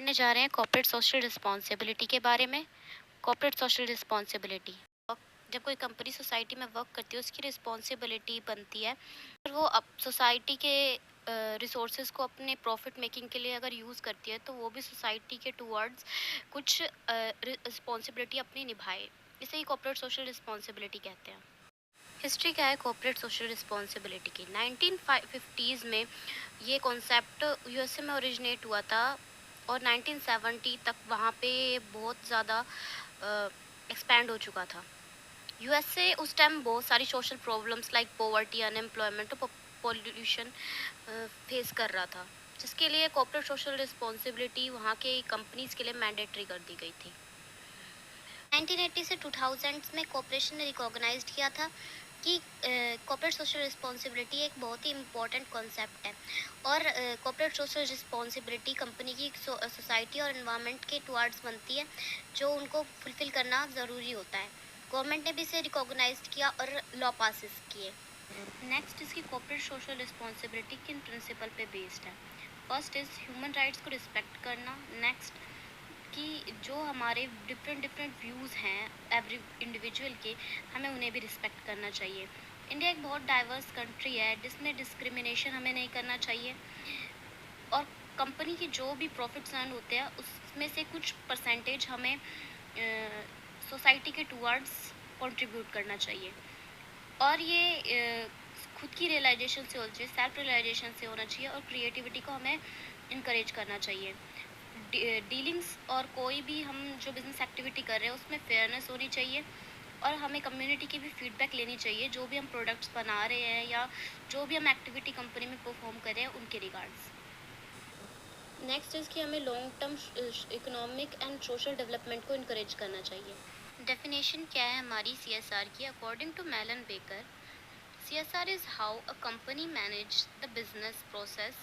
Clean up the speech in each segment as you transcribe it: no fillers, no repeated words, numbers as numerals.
करने जा रहे हैं कॉर्पोरेट सोशल रिस्पॉन्सिबिलिटी के बारे में। कॉर्पोरेट सोशल रिस्पॉन्सिबिलिटी जब कोई कंपनी सोसाइटी में वर्क करती है उसकी रिस्पॉन्सिबिलिटी बनती है और वो अब सोसाइटी के रिसोर्सेज को अपने प्रॉफिट मेकिंग के लिए अगर यूज़ करती है तो वो भी सोसाइटी के टूवर्ड्स कुछ रिस्पॉन्सिबिलिटी अपनी निभाए। इसे ही कॉर्पोरेट सोशल रिस्पॉन्सिबिलिटी कहते हैं। हिस्ट्री क्या है कॉर्पोरेट सोशल रिस्पॉन्सिबिलिटी की? 1950s में ये कॉन्सेप्ट यूएसए में ओरिजिनेट हुआ था और 1970 तक वहाँ पे बहुत ज़्यादा एक्सपैंड हो चुका था। यूएसए उस टाइम बहुत सारी social problems like poverty, unemployment और पॉल्यूशन फेस कर रहा था, जिसके लिए कॉर्पोरेट सोशल रिस्पॉन्सिबिलिटी वहाँ के कंपनीज के लिए मैंडेटरी कर दी गई थी। 1980 से 2000 में कॉर्पोरेशन ने रिकॉग्नाइज किया था कि कॉर्पोरेट सोशल रिस्पॉन्सिबिलिटी एक बहुत ही इम्पोर्टेंट कॉन्सेप्ट है और कॉर्पोरेट सोशल रिस्पॉन्सिबिलिटी कंपनी की सोसाइटी और एनवायरनमेंट के टुवर्ड्स बनती है, जो उनको फुलफिल करना ज़रूरी होता है। गवर्नमेंट ने भी इसे रिकॉग्नाइज किया और लॉ पासिस किए। नेक्स्ट इसकी कॉर्पोरेट सोशल रिस्पॉन्सिबिलिटी किन प्रिंसिपल पे बेस्ड है? फर्स्ट इज़ ह्यूमन राइट्स को रिस्पेक्ट करना। नेक्स्ट कि जो हमारे डिफरेंट व्यूज़ हैं एवरी इंडिविजुअल के, हमें उन्हें भी रिस्पेक्ट करना चाहिए। इंडिया एक बहुत डाइवर्स कंट्री है जिसमें डिस्क्रिमिनेशन हमें नहीं करना चाहिए और कंपनी की जो भी प्रॉफिट्स अर्न होते हैं उसमें से कुछ परसेंटेज हमें सोसाइटी के टुवर्ड्स कंट्रीब्यूट करना चाहिए और ये खुद की रियलाइजेशन से होना चाहिए, सेल्फ रियलाइजेशन से होना चाहिए और क्रिएटिविटी को हमें इनकरेज करना चाहिए। डीलिंग्स और कोई भी हम जो बिज़नेस एक्टिविटी कर रहे हैं उसमें फेयरनेस होनी चाहिए और हमें कम्युनिटी की भी फीडबैक लेनी चाहिए, जो भी हम प्रोडक्ट्स बना रहे हैं या जो भी हम एक्टिविटी कंपनी में परफॉर्म कर रहे हैं उनके रिगार्ड्स। नेक्स्ट इज़ कि हमें long term economic and social development को इनकरेज करना चाहिए। डेफिनेशन क्या है हमारी सीएसआर की? According to Mallen Baker, CSR is how a company manage the business process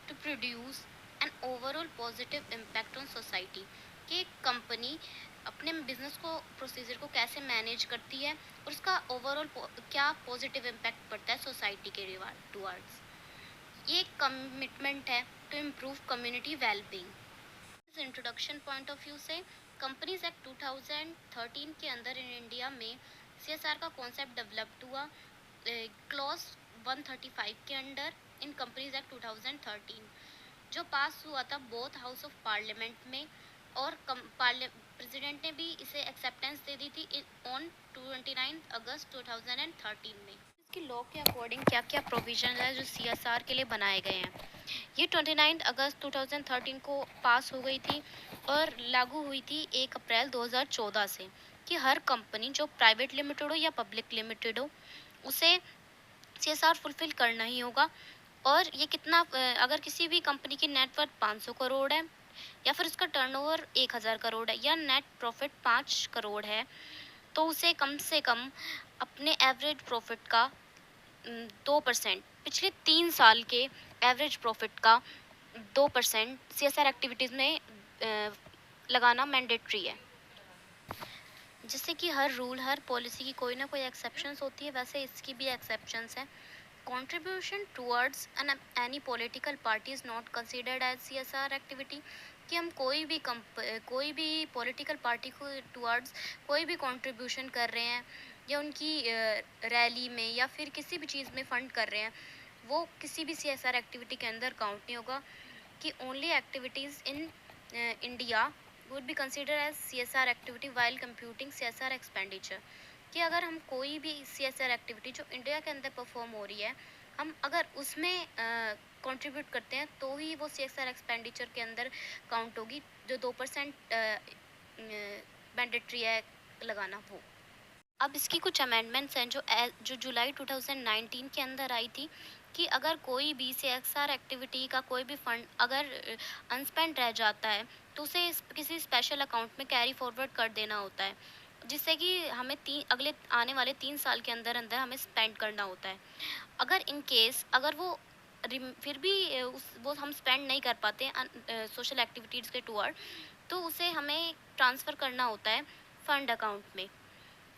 to produce an overall positive impact on society. कि एक कंपनी अपने बिजनेस को प्रोसीजर को कैसे मैनेज करती है और उसका ओवरऑल क्या पॉजिटिव इम्पैक्ट पड़ता है सोसाइटी के टुवर्ड्स। ये एक कमिटमेंट है to improve community wellbeing. Introduction point of view से कंपनीज एक्ट 2013 के अंदर इन इंडिया में सीएसआर का कॉन्सेप्ट डेवलप्ड हुआ क्लॉज 135 के अंडर इन कंपनीज एक्ट 2013, जो पास हुआ था बोथ हाउस ऑफ पार्लियामेंट में और प्रेसिडेंट ने भी इसे एक्सेप्टेंस दे दी थी ऑन 29 अगस्त 2013 में। इसकी लॉ के अकॉर्डिंग क्या क्या प्रोविजन है जो सीएसआर के लिए बनाए गए हैं? ये 29 अगस्त 2013 को पास हो गई थी और लागू हुई थी 1 अप्रैल 2014 से कि हर कंपनी जो प्राइवेट लिमिटेड हो या पब्लिक लिमिटेड हो उसे सीएसआर फुलफिल करना ही होगा। और ये कितना अगर किसी भी कंपनी की नेटवर्थ 500 करोड़ है या फिर उसका टर्नओवर 1000 करोड़ है या नेट प्रॉफिट 5 करोड़ है तो उसे कम से कम अपने एवरेज प्रॉफिट का 2%, पिछले 3 साल के एवरेज प्रॉफिट का 2% सीएसआर एक्टिविटीज़ में लगाना मैंडेटरी है। जैसे कि हर रूल हर पॉलिसी की कोई ना कोई एक्सेप्शंस होती है, वैसे इसकी भी एक्सेप्शंस है। Contribution towards any political party is not considered as CSR activity. कि हम कोई भी पॉलिटिकल पार्टी को टुवर्ड्स कोई भी कंट्रीब्यूशन कर रहे हैं या उनकी रैली में या फिर किसी भी चीज़ में फंड कर रहे हैं, वो किसी भी सीएसआर एक्टिविटी के अंदर काउंट नहीं होगा। कि only activities in India would be considered as CSR activity while computing CSR expenditure। कि अगर हम कोई भी CSR एक्टिविटी जो इंडिया के अंदर परफॉर्म हो रही है, हम अगर उसमें कंट्रीब्यूट करते हैं तो ही वो CSR एक्सपेंडिचर के अंदर काउंट होगी, जो 2% मैंडेटरी है लगाना वो। अब इसकी कुछ अमेंडमेंट्स हैं जो जुलाई 2019 के अंदर आई थी कि अगर कोई भी सीएसआर एक्टिविटी का कोई भी फंड अगर अनस्पेंड रह जाता है तो उसे किसी स्पेशल अकाउंट में कैरी फॉरवर्ड कर देना होता है, जिससे कि हमें अगले आने वाले 3 साल के अंदर अंदर हमें स्पेंड करना होता है। अगर इन केस अगर वो फिर भी वो हम स्पेंड नहीं कर पाते सोशल एक्टिविटीज़ के टूवर्ड, तो उसे हमें ट्रांसफ़र करना होता है फंड अकाउंट में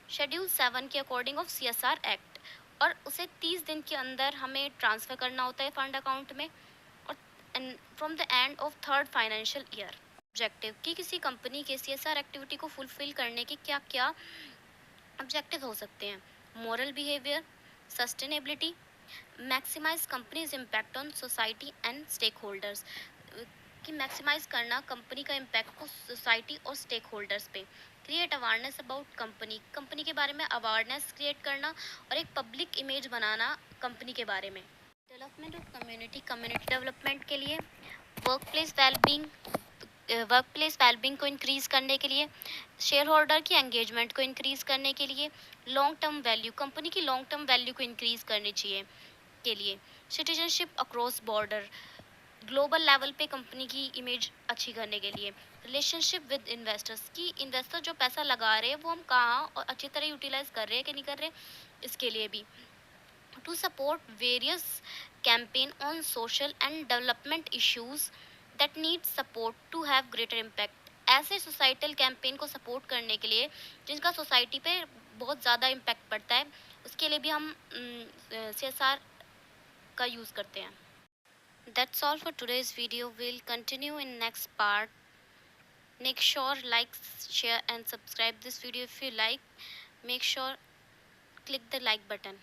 शेड्यूल 7 के अकॉर्डिंग ऑफ सीएसआर एक्ट, और उसे 30 दिन के अंदर हमें ट्रांसफ़र करना होता है फंड अकाउंट में और from the end of third financial year. Objective कि किसी कंपनी के CSR एक्टिविटी को फुलफिल करने के क्या क्या ऑब्जेक्टिव हो सकते हैं। Moral behaviour, sustainability, maximise companies impact on society and stakeholders, कि मैक्सिमाइज करना कंपनी का इम्पैक्ट को सोसाइटी और स्टेक होल्डर्स पे। Create awareness about company, company के बारे में अवेयरनेस क्रिएट करना और एक पब्लिक इमेज बनाना कंपनी के बारे में। Development of community, community development के लिए। वर्कप्लेस वेलबींग, वर्कप्लेस वेलबींग को इंक्रीज करने के लिए। शेयर होल्डर की एंगेजमेंट को इंक्रीज करने के लिए। लॉन्ग टर्म वैल्यू, कंपनी की लॉन्ग टर्म वैल्यू को इंक्रीज करनी चाहिए के लिए। Citizenship across border, global level पे कंपनी की इमेज अच्छी करने के लिए। रिलेशनशिप विद इन्वेस्टर्स, की इन्वेस्टर जो पैसा लगा रहे हैं वो हम कहाँ और अच्छी तरह यूटिलाइज कर रहे हैं कि नहीं कर रहे, इसके लिए भी। To support various campaign on social and development issues that need support to have greater impact, ऐसे सोसाइटल कैंपेन को सपोर्ट करने के लिए जिनका सोसाइटी पे बहुत ज़्यादा इम्पैक्ट पड़ता है, उसके लिए भी हम CSR का यूज़ करते हैं। That's all for today's video. We'll continue in next part. Make sure like, share and subscribe this video if you like. Make sure click the like button.